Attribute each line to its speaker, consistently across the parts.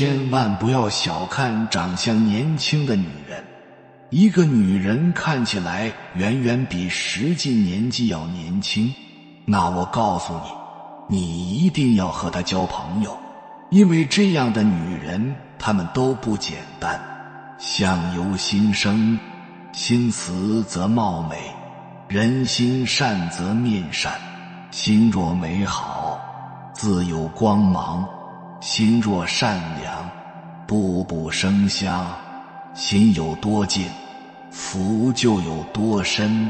Speaker 1: 千万不要小看长相年轻的女人。一个女人看起来远远比实际年纪要年轻，那我告诉你，你一定要和她交朋友，因为这样的女人她们都不简单。相由心生，心慈则貌美，人心善则面善。心若美好，自有光芒；心若善良，步步生香。心有多静，福就有多深。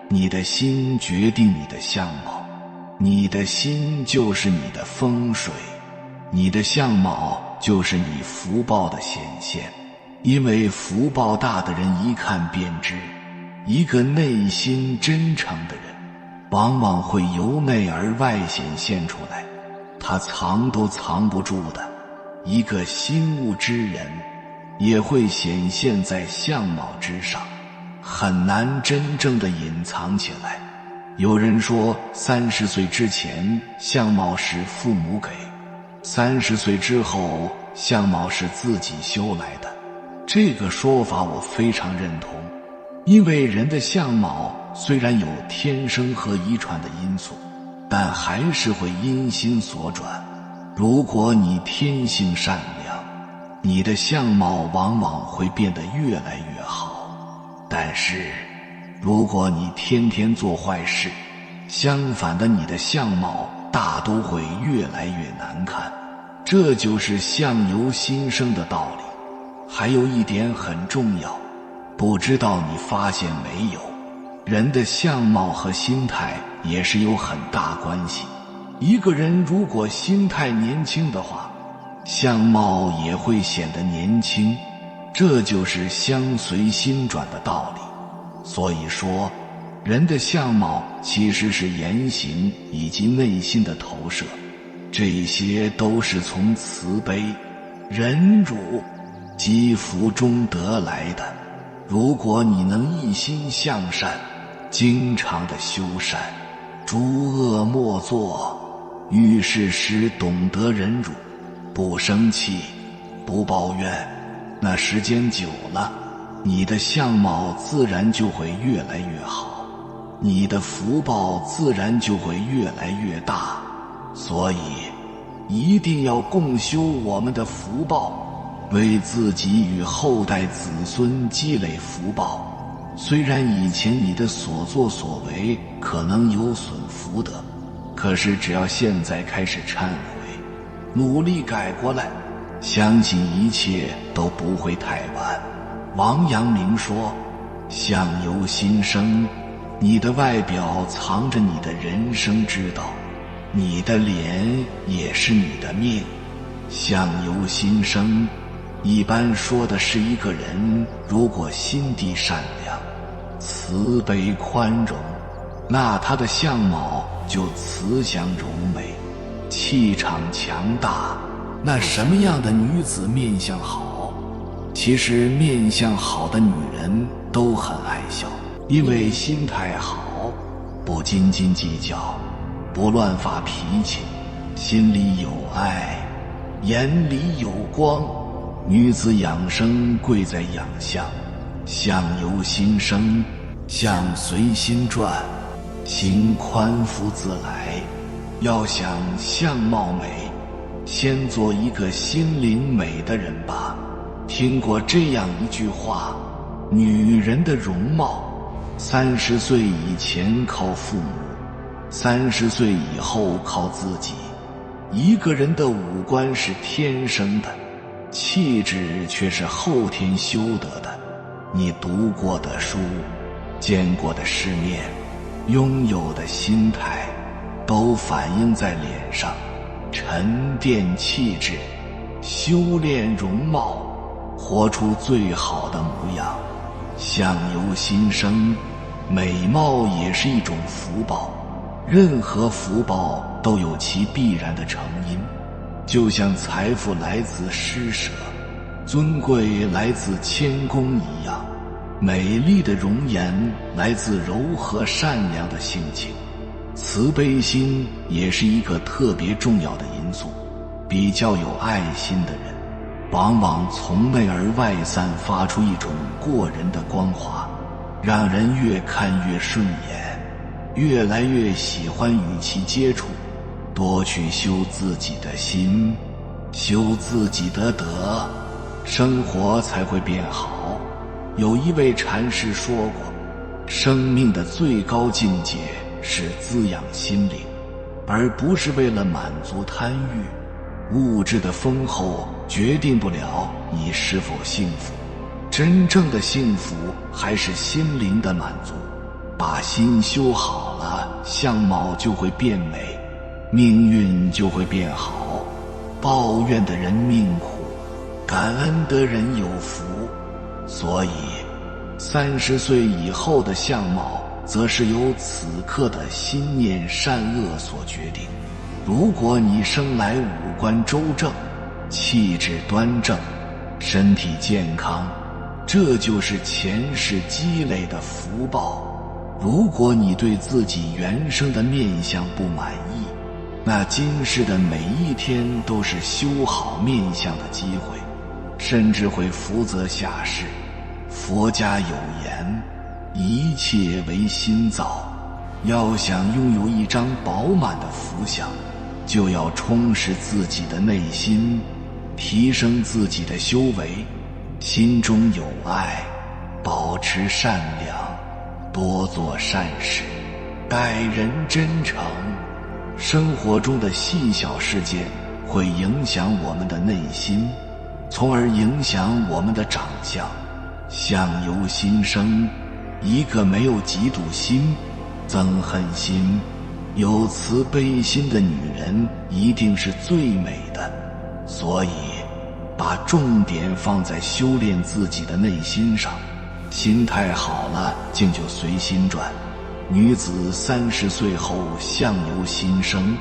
Speaker 1: 你的心决定你的相貌，你的心就是你的风水，你的相貌就是你福报的显现。因为福报大的人一看便知，一个内心真诚的人往往会由内而外显现出来，他藏都藏不住的。一个心悟之人也会显现在相貌之上，很难真正的隐藏起来。有人说30岁之前相貌是父母给，30岁之后相貌是自己修来的。这个说法我非常认同，因为人的相貌虽然有天生和遗传的因素，但还是会因心所转。如果你天性善良，你的相貌往往会变得越来越好。但是如果你天天做坏事，相反的，你的相貌大都会越来越难看。这就是相由心生的道理。还有一点很重要，不知道你发现没有，人的相貌和心态也是有很大关系。一个人如果心态年轻的话，相貌也会显得年轻，这就是相随心转的道理。所以说，人的相貌其实是言行以及内心的投射，这些都是从慈悲、忍辱、积福中得来的。如果你能一心向善，经常的修善，诸恶莫作，遇事时懂得忍辱，不生气，不抱怨，那时间久了，你的相貌自然就会越来越好，你的福报自然就会越来越大。所以一定要共修我们的福报，为自己与后代子孙积累福报。虽然以前你的所作所为可能有损福德，可是只要现在开始忏悔，努力改过来，相信一切都不会太晚。王阳明说，相由心生，你的外表藏着你的人生之道，你的脸也是你的命。相由心生一般说的是一个人如果心地善良、慈悲宽容，那他的相貌就慈祥柔美，气场强大。那什么样的女子面相好？其实面相好的女人都很爱笑，因为心态好，不斤斤计较，不乱发脾气，心里有爱，眼里有光。女子养生贵在养相，相由心生，相随心转，心宽福自来。要想相貌美，先做一个心灵美的人吧。听过这样一句话，女人的容貌30岁以前靠父母，30岁以后靠自己。一个人的五官是天生的，气质却是后天修得的。你读过的书，见过的世面，拥有的心态，都反映在脸上，沉淀气质，修炼容貌，活出最好的模样。相由心生，美貌也是一种福报。任何福报都有其必然的成因，就像财富来自施舍，尊贵来自谦恭一样，美丽的容颜来自柔和善良的性情。慈悲心也是一个特别重要的因素。比较有爱心的人，往往从内而外散发出一种过人的光华，让人越看越顺眼，越来越喜欢与其接触。多去修自己的心，修自己的德，生活才会变好。有一位禅师说过，生命的最高境界是滋养心灵，而不是为了满足贪欲。物质的丰厚决定不了你是否幸福，真正的幸福还是心灵的满足。把心修好了，相貌就会变美，命运就会变好。抱怨的人命苦，感恩的人有福。所以30岁以后的相貌则是由此刻的心念善恶所决定。如果你生来五官周正，气质端正，身体健康，这就是前世积累的福报。如果你对自己原生的面相不满意，那今世的每一天都是修好面相的机会，甚至会福泽下世。佛家有言，一切为心造。要想拥有一张饱满的福相，就要充实自己的内心，提升自己的修为，心中有爱，保持善良，多做善事，待人真诚。生活中的细小事件会影响我们的内心，从而影响我们的长相。相由心生，一个没有嫉妒心、憎恨心、有慈悲心的女人一定是最美的。所以把重点放在修炼自己的内心上，心态好了，境就随心转。女子30岁后相由心生，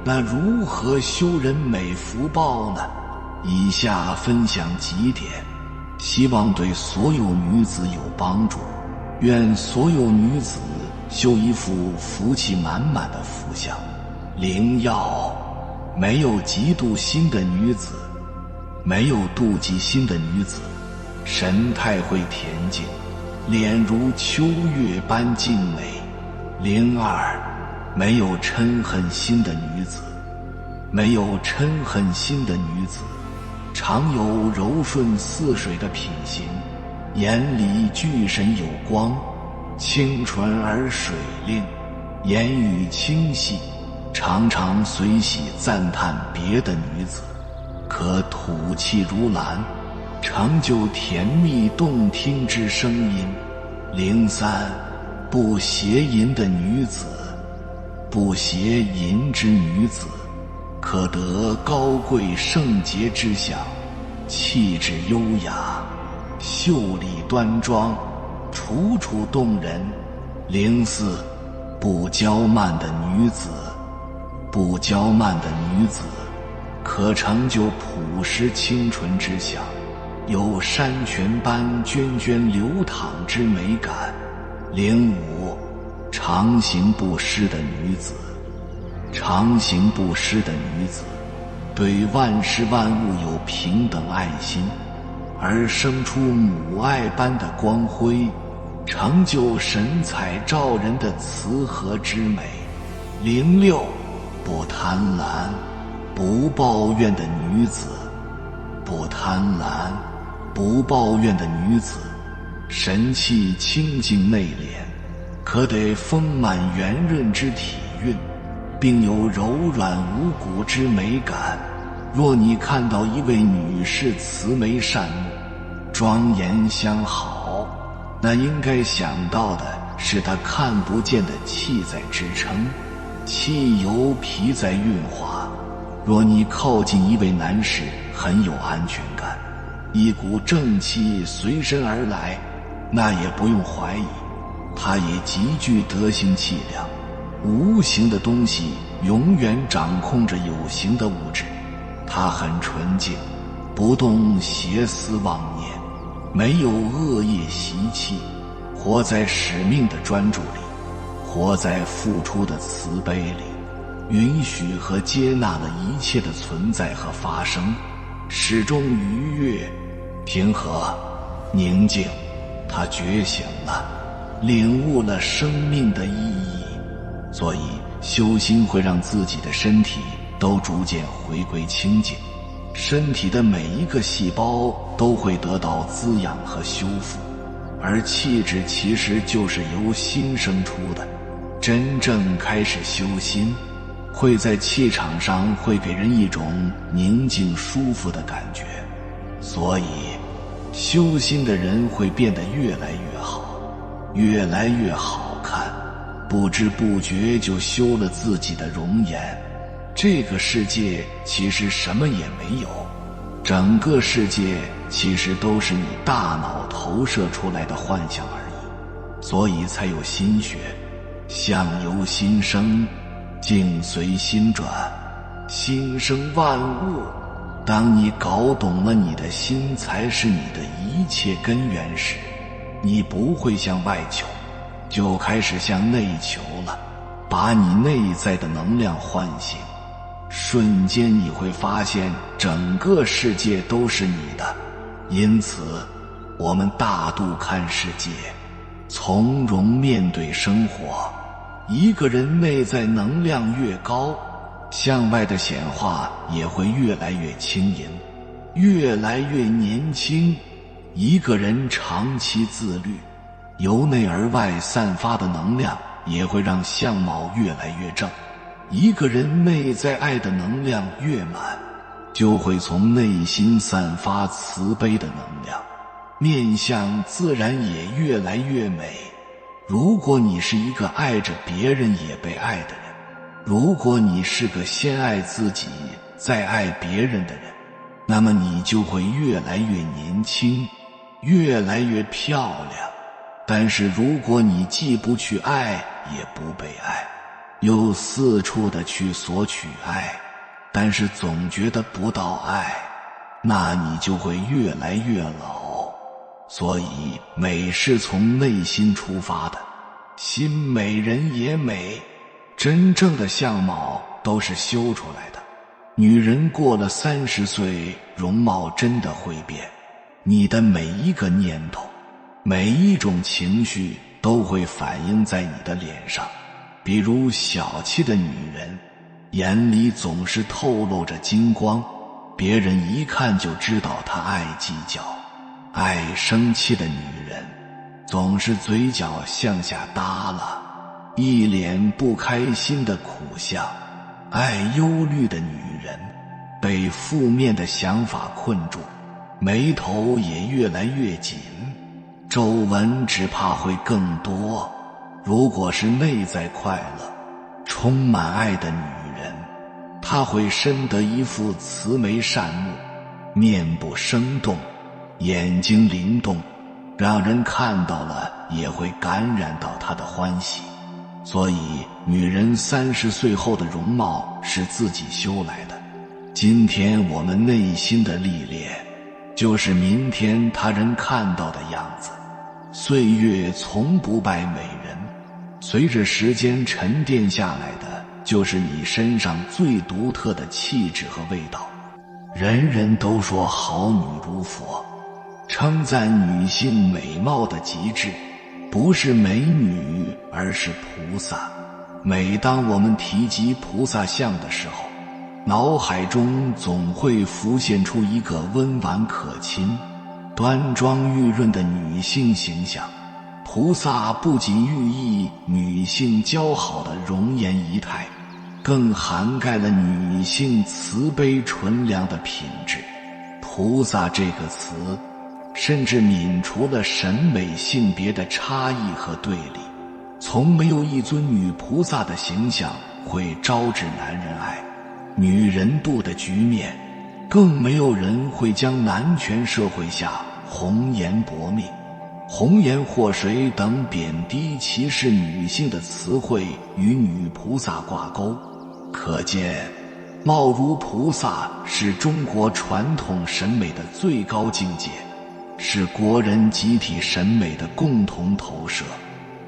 Speaker 1: 那如何修人美福报呢？以下分享几点，希望对所有女子有帮助。愿所有女子修一副福气满满的福相。灵药，没有嫉妒心的女子，没有妒忌心的女子，神态会恬静，脸如秋月般静美。灵二，没有嗔恨心的女子，没有嗔恨心的女子，常有柔顺似水的品行，眼里聚神有光，清纯而水灵，言语清晰，常常随喜赞叹别的女子，可吐气如兰，成就甜蜜动听之声音。灵三，不邪淫的女子，不邪淫之女子，可得高贵圣洁之相，气质优雅，秀丽端庄，楚楚动人。灵四，不娇慢的女子，不娇慢的女子，可成就朴实清纯之相，有山泉般涓涓流淌之美感。灵五，常行布施的女子，常行布施的女子，对万事万物有平等爱心，而生出母爱般的光辉，成就神采照人的慈和之美。灵六，不贪婪，不抱怨的女子，不贪婪，不抱怨的女子，神气清净内敛，可得丰满圆润之体韵，并有柔软无骨之美感。若你看到一位女士慈眉善目，庄严相好，那应该想到的是她看不见的气在支撑，气由脾在运化。若你靠近一位男士，很有安全感，一股正气随身而来，那也不用怀疑，他也极具德行气量。无形的东西永远掌控着有形的物质，他很纯净，不动邪思妄念，没有恶业习气，活在使命的专注里，活在付出的慈悲里，允许和接纳了一切的存在和发生。始终愉悦、平和、宁静。他觉醒了，领悟了生命的意义。所以修心会让自己的身体都逐渐回归清净，身体的每一个细胞都会得到滋养和修复。而气质其实就是由心生出的。真正开始修心，会在气场上会给人一种宁静舒服的感觉。所以修心的人会变得越来越好，越来越好看，不知不觉就修了自己的容颜。这个世界其实什么也没有，整个世界其实都是你大脑投射出来的幻想而已。所以才有心学，相由心生，境随心转，心生万物。当你搞懂了你的心才是你的一切根源时，你不会向外求，就开始向内求了，把你内在的能量唤醒。瞬间你会发现整个世界都是你的。因此我们大度看世界，从容面对生活。一个人内在能量越高，向外的显化也会越来越轻盈，越来越年轻。一个人长期自律，由内而外散发的能量也会让相貌越来越正。一个人内在爱的能量越满，就会从内心散发慈悲的能量，面相自然也越来越美。如果你是一个爱着别人也被爱的人，如果你是个先爱自己再爱别人的人，那么你就会越来越年轻，越来越漂亮。但是如果你既不去爱也不被爱，又四处的去索取爱，但是总觉得不到爱，那你就会越来越老。所以美是从内心出发的，心美人也美。真正的相貌都是修出来的。女人过了30岁，容貌真的会变。你的每一个念头，每一种情绪都会反映在你的脸上。比如小气的女人，眼里总是透露着金光，别人一看就知道她爱计较。爱生气的女人，总是嘴角向下耷拉，一脸不开心的苦相。爱忧虑的女人，被负面的想法困住，眉头也越来越紧，皱纹只怕会更多。如果是内在快乐、充满爱的女人，她会深得一副慈眉善目，面部生动，眼睛灵动，让人看到了也会感染到她的欢喜。所以女人30岁后的容貌是自己修来的。今天我们内心的历练，就是明天他人看到的样子。岁月从不败美人，随着时间沉淀下来的，就是你身上最独特的气质和味道。人人都说好女如佛，称赞女性美貌的极致，不是美女，而是菩萨。每当我们提及菩萨像的时候，脑海中总会浮现出一个温婉可亲、端庄玉润的女性形象。菩萨不仅寓意女性姣好的容颜仪态，更涵盖了女性慈悲纯良的品质。菩萨这个词甚至泯除了审美性别的差异和对立，从没有一尊女菩萨的形象会招致男人爱、女人妒的局面，更没有人会将男权社会下红颜薄命、红颜祸水等贬低歧视女性的词汇与女菩萨挂钩。可见貌如菩萨是中国传统审美的最高境界，是国人集体审美的共同投射，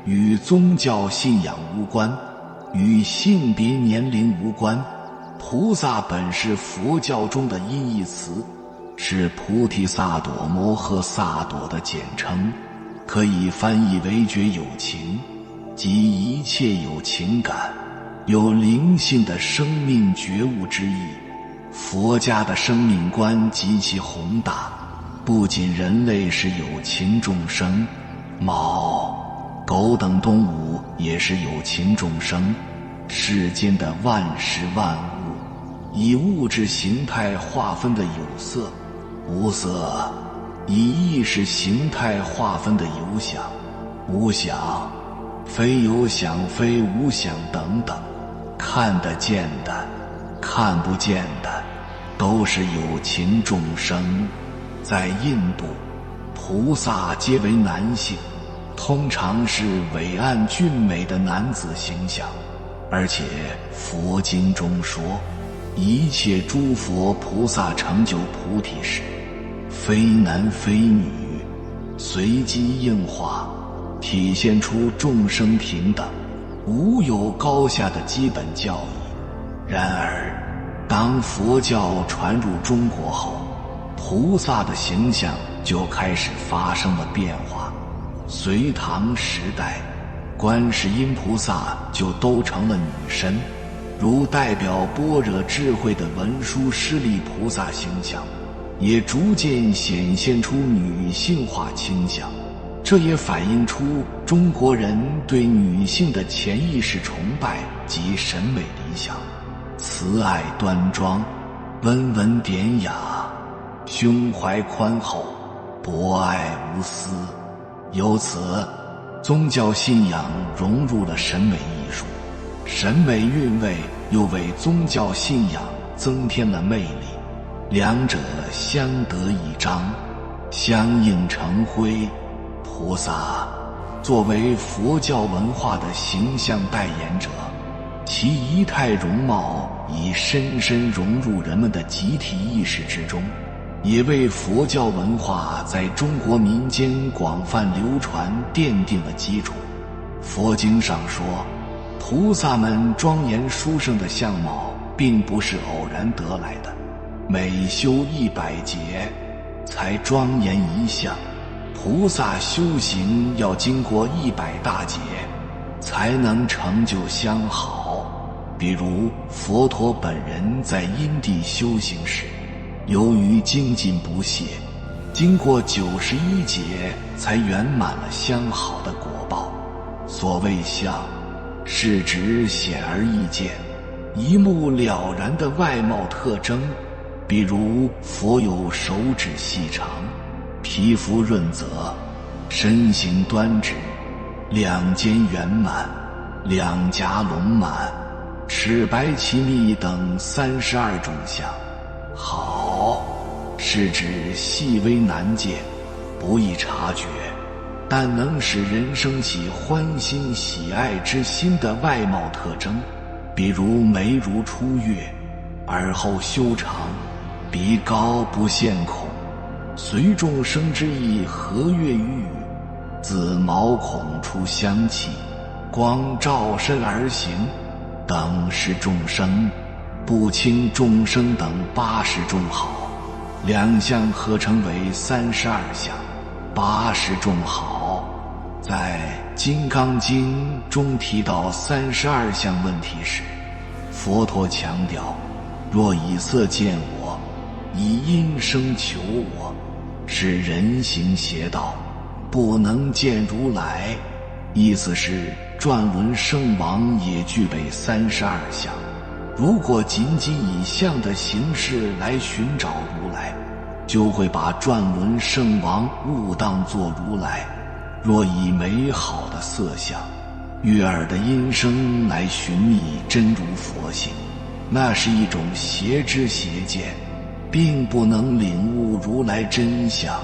Speaker 1: 与宗教信仰无关，与性别年龄无关。菩萨本是佛教中的音译词，是菩提萨埵摩诃萨埵的简称，可以翻译为觉有情，即一切有情感、有灵性的生命觉悟之意。佛家的生命观极其宏大，不仅人类是有情众生，猫、狗等动物也是有情众生，世间的万事万物，以物质形态划分的有色、无色，以意识形态划分的有想、无想，非有想非无想等等，看得见的、看不见的，都是有情众生。在印度，菩萨皆为男性，通常是伟岸俊美的男子形象，而且佛经中说，一切诸佛菩萨成就菩提时，非男非女，随机应化，体现出众生平等，无有高下的基本教义。然而，当佛教传入中国后，菩萨的形象就开始发生了变化。隋唐时代，观世音菩萨就都成了女身，如代表般若智慧的文殊师利菩萨形象，也逐渐显现出女性化倾向。这也反映出中国人对女性的潜意识崇拜及审美理想：慈爱端庄，温文典雅，胸怀宽厚，博爱无私。由此，宗教信仰融入了审美艺术，审美韵味又为宗教信仰增添了魅力，两者相得益彰，相映成辉。菩萨作为佛教文化的形象代言者，其仪态容貌已深深融入人们的集体意识之中，也为佛教文化在中国民间广泛流传奠定了基础。佛经上说，菩萨们庄严殊胜的相貌并不是偶然得来的，每修100劫才庄严一相。菩萨修行要经过100大劫才能成就相好。比如佛陀本人在因地修行时，由于精进不懈，经过91劫才圆满了相好的果报。所谓相，是指显而易见、一目了然的外貌特征。比如佛有手指细长，皮肤润泽，身形端直，两肩圆满，两颊隆满，齿白其密等32种相。好，是指细微难见，不易察觉，但能使人生起欢欣喜爱之心的外貌特征。比如眉如出月，耳后修长，鼻高不现孔，随众生之意和悦于语，自毛孔出香气，光照身而行，等是众生，不轻众生等80种好，两相合成为32相，80种好。在《金刚经》中提到32相问题时，佛陀强调，若以色见我，以音声求我，是人行邪道，不能见如来。意思是转轮圣王也具备32相，如果仅仅以相的形式来寻找如来，就会把转轮圣王误当作如来。若以美好的色相、悦耳的音声来寻觅真如佛性，那是一种邪知邪见，并不能领悟如来真相。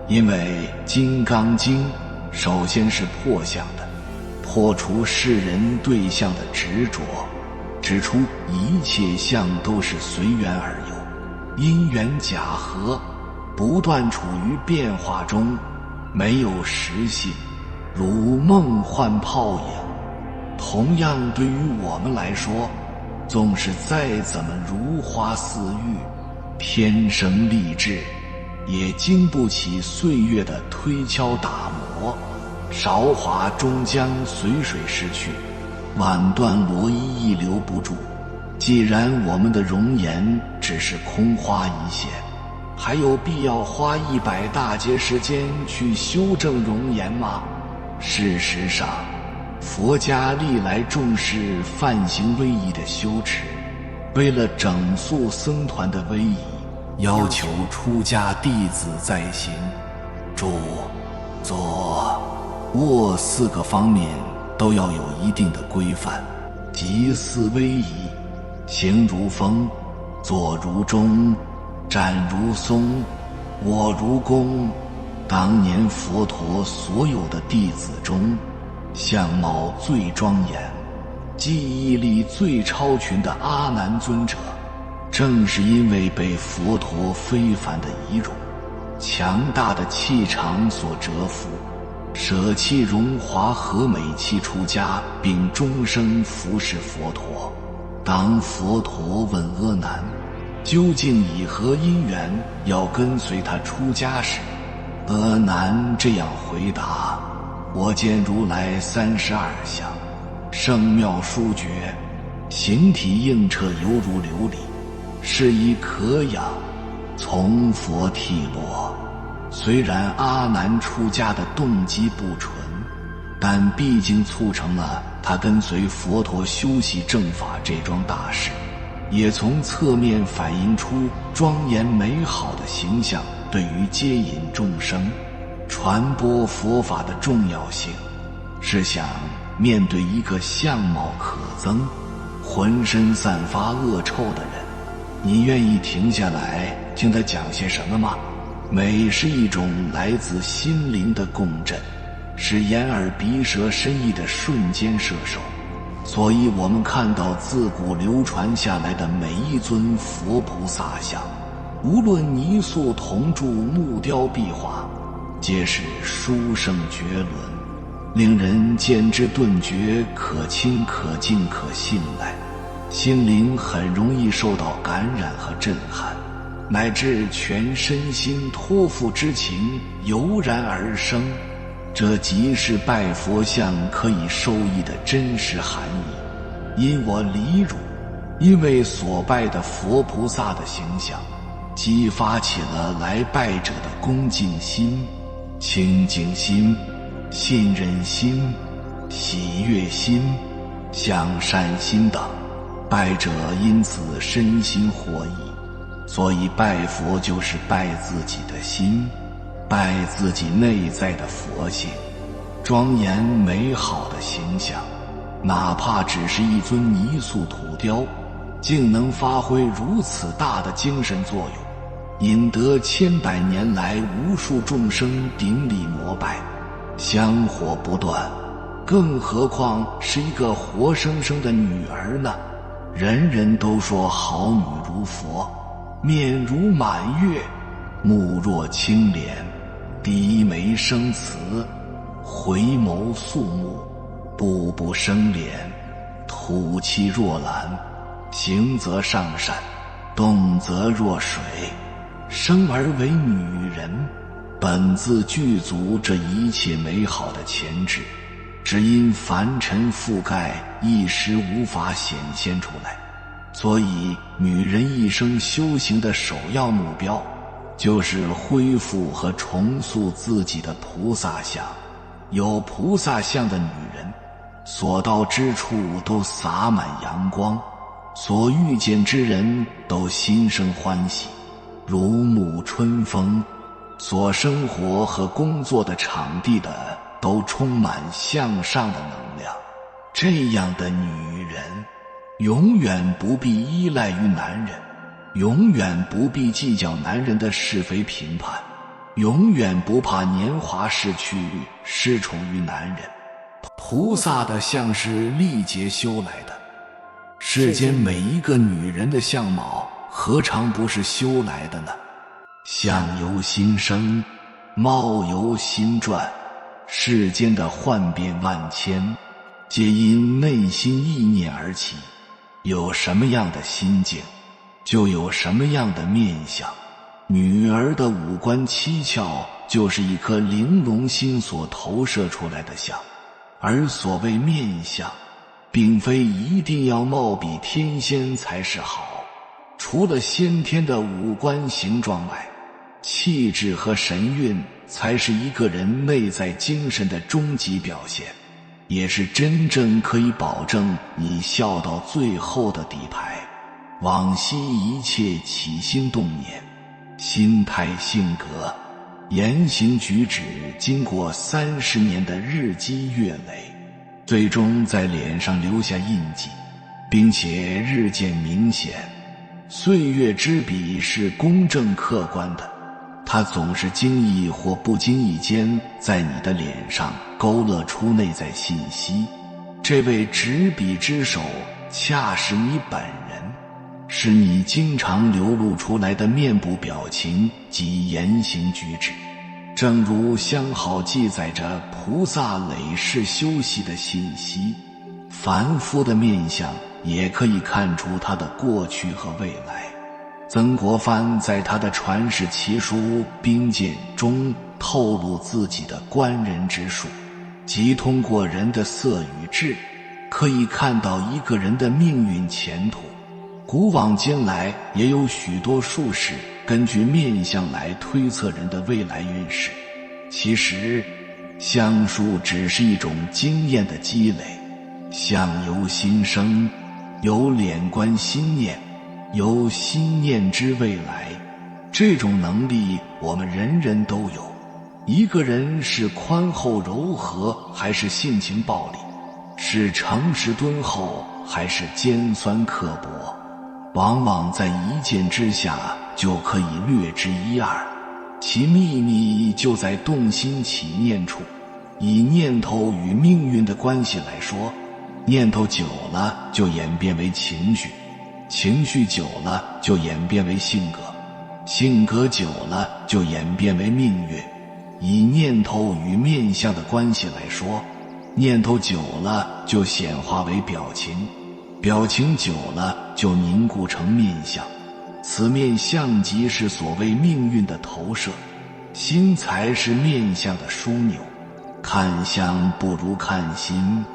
Speaker 1: 因为《金刚经》首先是破相的，破除世人对象的执着，指出一切相都是随缘而有，因缘假合，不断处于变化中，没有实性，如梦幻泡影。同样对于我们来说，纵使再怎么如花似玉、天生丽质，也经不起岁月的推敲打磨。韶华终将随水逝去，挽断罗衣亦留不住。既然我们的容颜只是空花一现，还有必要花100大劫时间去修正容颜吗？事实上，佛家历来重视梵行威仪的修持，为了整肃僧团的威仪，要求出家弟子在行、住、坐、卧4个方面都要有一定的规范。即四威仪：行如风，坐如钟，站如松，卧如弓。当年佛陀所有的弟子中，相貌最庄严、记忆力最超群的阿难尊者，正是因为被佛陀非凡的仪容、强大的气场所折服，舍弃荣华和美气出家，并终生服侍佛陀。当佛陀问阿难究竟以何因缘要跟随他出家时，阿难这样回答：我见如来32相，圣妙殊绝，形体映彻犹如琉璃，是以可养，从佛剃落。虽然阿难出家的动机不纯，但毕竟促成了他跟随佛陀修习正法这桩大事，也从侧面反映出庄严美好的形象对于接引众生、传播佛法的重要性。试想，面对一个相貌可憎、浑身散发恶臭的人，你愿意停下来听他讲些什么吗？美是一种来自心灵的共振，是眼耳鼻舌身意的瞬间摄受。所以我们看到自古流传下来的每一尊佛菩萨像，无论泥塑、铜铸、木雕、壁画，皆是殊胜绝伦，令人见之顿觉可亲可敬可信赖，心灵很容易受到感染和震撼，乃至全身心托付之情油然而生。这即是拜佛像可以受益的真实含义。因我礼汝，因为所拜的佛菩萨的形象，激发起了来拜者的恭敬心、清净心、信任心、喜悦心、向善心等，拜者因此身心获益。所以拜佛就是拜自己的心，拜自己内在的佛性，庄严美好的形象，哪怕只是一尊泥塑土雕，竟能发挥如此大的精神作用，引得千百年来无数众生顶礼膜拜，香火不断。更何况是一个活生生的女儿呢？人人都说好女如佛，面如满月，目若青莲，低眉生慈，回眸肃穆，步步生莲，吐气若兰，行则上善，动则若水。生而为女人，本自具足这一切美好的潜质，只因凡尘覆盖，一时无法显现出来。所以女人一生修行的首要目标，就是恢复和重塑自己的菩萨相。有菩萨相的女人，所到之处都洒满阳光，所遇见之人都心生欢喜，如沐春风，所生活和工作的场地的都充满向上的能量。这样的女人，永远不必依赖于男人，永远不必计较男人的是非评判，永远不怕年华逝去，失宠于男人。菩萨的相是历劫修来的，世间每一个女人的相貌何尝不是修来的呢？相由心生，貌由心转，世间的幻变万千，皆因内心意念而起。有什么样的心境，就有什么样的面相。女儿的五官七窍就是一颗玲珑心所投射出来的像，而所谓面相，并非一定要貌比天仙才是好。除了先天的五官形状外，气质和神韵才是一个人内在精神的终极表现，也是真正可以保证你笑到最后的底牌。往昔一切起心动念，心态性格言行举止，经过30年的日积月累，最终在脸上留下印记，并且日渐明显。岁月之笔是公正客观的，它总是经意或不经意间在你的脸上勾勒出内在信息。这位执笔之手恰是你本人，是你经常流露出来的面部表情及言行举止。正如相好记载着菩萨累世修习的信息，凡夫的面相也可以看出他的过去和未来。曾国藩在他的传世奇书《兵谏》中透露自己的观人之术，即通过人的色与质，可以看到一个人的命运前途。古往今来也有许多术士根据面相来推测人的未来运势。其实相术只是一种经验的积累，相由心生，由脸观心念，由心念知未来。这种能力我们人人都有。一个人是宽厚柔和还是性情暴戾，是诚实敦厚还是尖酸刻薄，往往在一见之下就可以略知一二，其秘密就在动心起念处。以念头与命运的关系来说，念头久了就演变为情绪，情绪久了就演变为性格，性格久了就演变为命运。以念头与面相的关系来说，念头久了就显化为表情，表情久了就凝固成面相，此面相即是所谓命运的投射，心才是面相的枢纽。看相不如看心，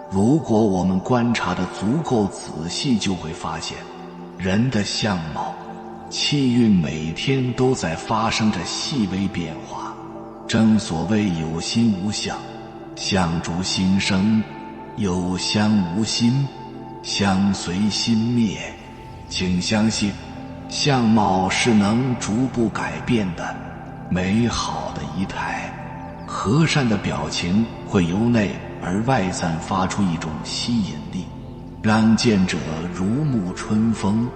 Speaker 1: 如果我们观察得足够仔细，就会发现人的相貌气运每天都在发生着细微变化。正所谓有心无相，相逐心生；有相无心，相随心灭。请相信，相貌是能逐步改变的美好的仪态。和善的表情会由内而外散发出一种吸引力，让见者如沐春风，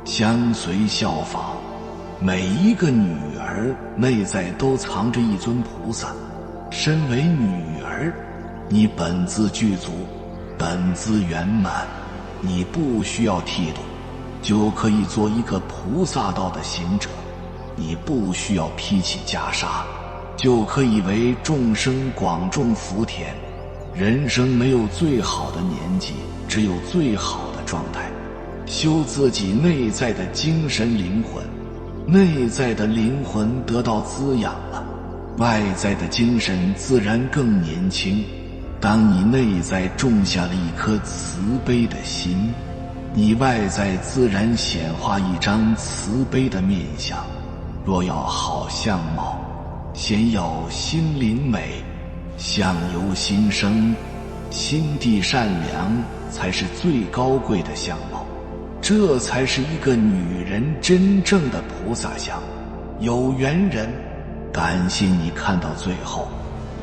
Speaker 1: 相随效仿。每一个女儿内在都藏着一尊菩萨，身为女儿，你本自具足，本自圆满，你不需要剃度，就可以做一个菩萨道的行者；你不需要披起袈裟，就可以为众生广种福田。人生没有最好的年纪，只有最好的状态。修自己内在的精神灵魂，内在的灵魂得到滋养了，外在的精神自然更年轻。当你内在种下了一颗慈悲的心，你外在自然显化一张慈悲的面相。若要好相貌，先要心灵美，相由心生，心地善良才是最高贵的相貌，这才是一个女人真正的菩萨相。有缘人，感谢你看到最后。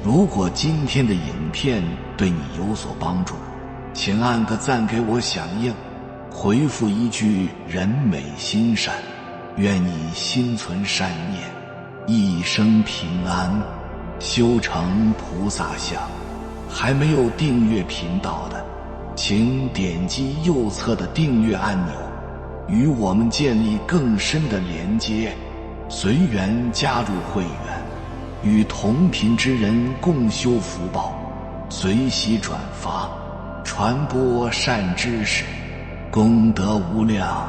Speaker 1: 如果今天的影片对你有所帮助，请按个赞给我响应，回复一句人美心善，愿你心存善念，一生平安，修成菩萨相。还没有订阅频道的，请点击右侧的订阅按钮，与我们建立更深的连接，随缘加入会员，与同频之人共修福报，随喜转发，传播善知识，功德无量。